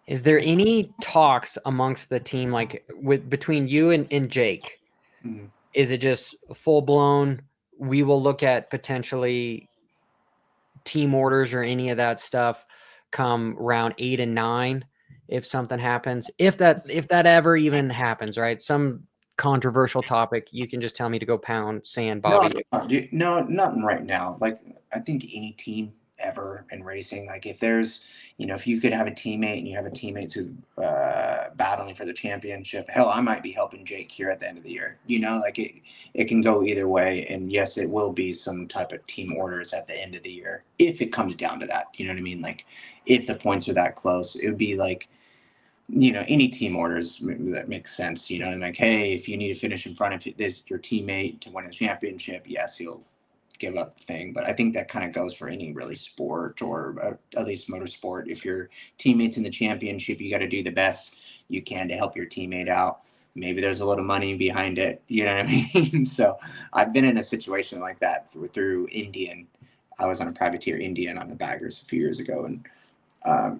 Is there any talks amongst the team, like between you and Jake? Mm-hmm. Is it just full blown? We will look at potentially team orders or any of that stuff come round 8 and 9 if something happens, if that ever even happens, right? Some controversial topic, you can just tell me to go pound sand, No, Bobby. no, nothing right now. Like, I think any team ever in racing, like if there's, if you could have a teammate and you have a teammate who battling for the championship, hell, I might be helping Jake here at the end of the year. Like it can go either way. And yes, it will be some type of team orders at the end of the year if it comes down to that. You know what I mean? Like if the points are that close, it would be like, any team orders that makes sense, and like, hey, if you need to finish in front of your teammate to win a championship, yes, he'll give up the thing. But I think that kind of goes for any really sport or at least motorsport. If your teammate's in the championship, you got to do the best you can to help your teammate out. Maybe there's a little money behind it. You know what I mean? So I've been in a situation like that through Indian. I was on a privateer Indian on the baggers a few years ago, and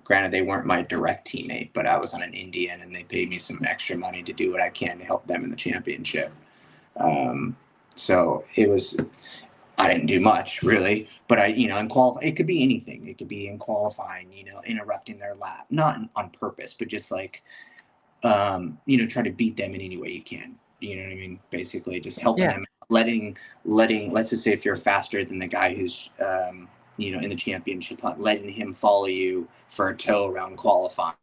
granted, they weren't my direct teammate, but I was on an Indian, and they paid me some extra money to do what I can to help them in the championship. So it was, I didn't do much really, but in it could be anything. It could be in qualifying, interrupting their lap, not on purpose, but just like, try to beat them in any way you can. You know what I mean? Basically, just helping them, letting. Let's just say if you're faster than the guy who's, in the championship hunt, letting him follow you for a tow around qualifying.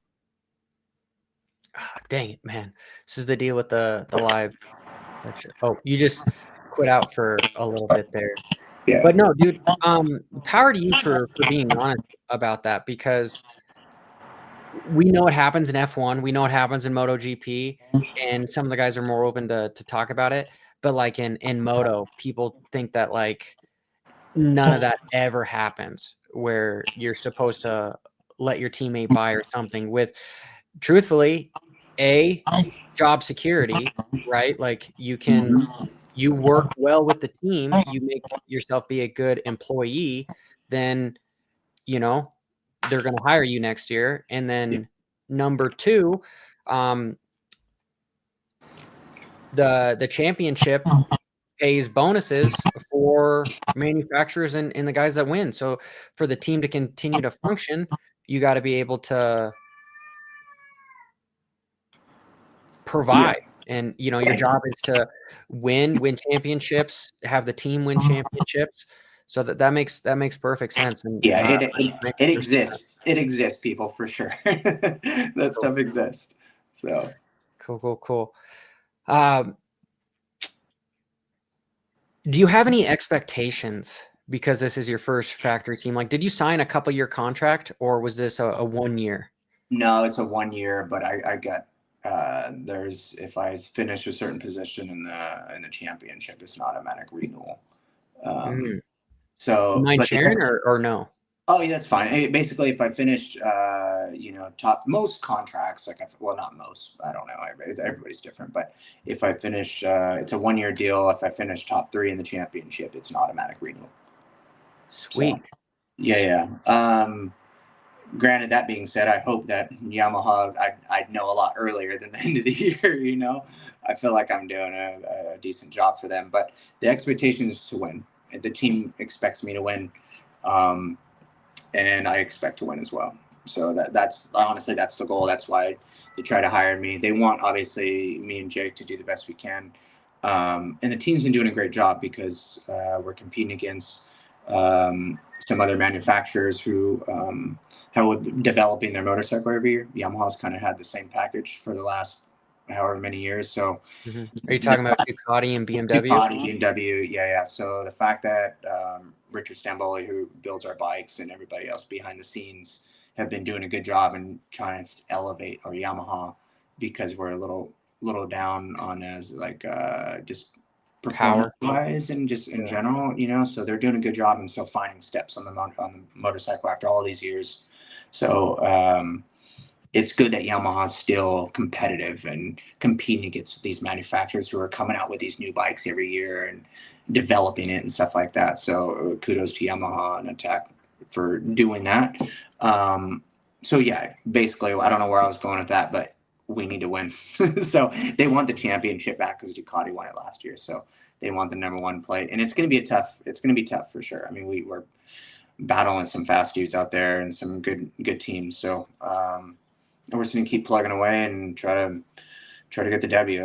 Oh, dang it, man! This is the deal with the live. Oh, you just quit out for a little bit there. Yeah. But no, dude. Power to you for being honest about that, because we know what happens in F1. We know what happens in MotoGP, and some of the guys are more open to talk about it. But like in Moto, people think that like none of that ever happens, where you're supposed to let your teammate buy or something with, truthfully, job security, right? Like you work well with the team, you make yourself be a good employee, then, they're going to hire you next year. And then number two, the championship pays bonuses for manufacturers and the guys that win. So for the team to continue to function, you got to be able to provide. And, your job is to win championships, have the team win championships. So that makes perfect sense. And it exists. It exists, people, for sure. That stuff exists. So cool. Do you have any expectations, because this is your first factory team? Like, did you sign a couple-year contract, or was this a 1 year? No, it's a 1 year, but I got if I finish a certain position in the championship, it's an automatic renewal. So, mind sharing or no? Oh yeah, that's fine. Basically, if I finished, top most contracts, not most, I don't know, everybody's different, but if I finish, it's a 1 year deal. If I finish top 3 in the championship, it's an automatic renewal. Sweet. So, yeah. Granted, that being said, I hope that Yamaha, I'd know a lot earlier than the end of the year. I feel like I'm doing a decent job for them, but the expectation is to win. The team expects me to win. And I expect to win as well. So that's honestly, that's the goal. That's why they try to hire me. They want, obviously, me and Jake to do the best we can. And the team's been doing a great job because we're competing against some other manufacturers who have developing their motorcycle every year. Yamaha's kind of had the same package for the last however many years. So are you talking about Ducati and BMW? Ducati, BMW, yeah. So the fact that Richard Stamboli, who builds our bikes, and everybody else behind the scenes have been doing a good job in trying to elevate our Yamaha, because we're a little down on as like just performance wise and just in general, so they're doing a good job and still finding steps on the motorcycle after all these years. So it's good that Yamaha's still competitive and competing against these manufacturers who are coming out with these new bikes every year and developing it and stuff like that. So kudos to Yamaha and Attack for doing that. So yeah, basically, I don't know where I was going with that, but we need to win. So they want the championship back because Ducati won it last year. So they want the #1 plate, and it's going to be tough. It's going to be tough for sure. I mean, we're battling some fast dudes out there and some good teams. So we're just going to keep plugging away and try to get the W.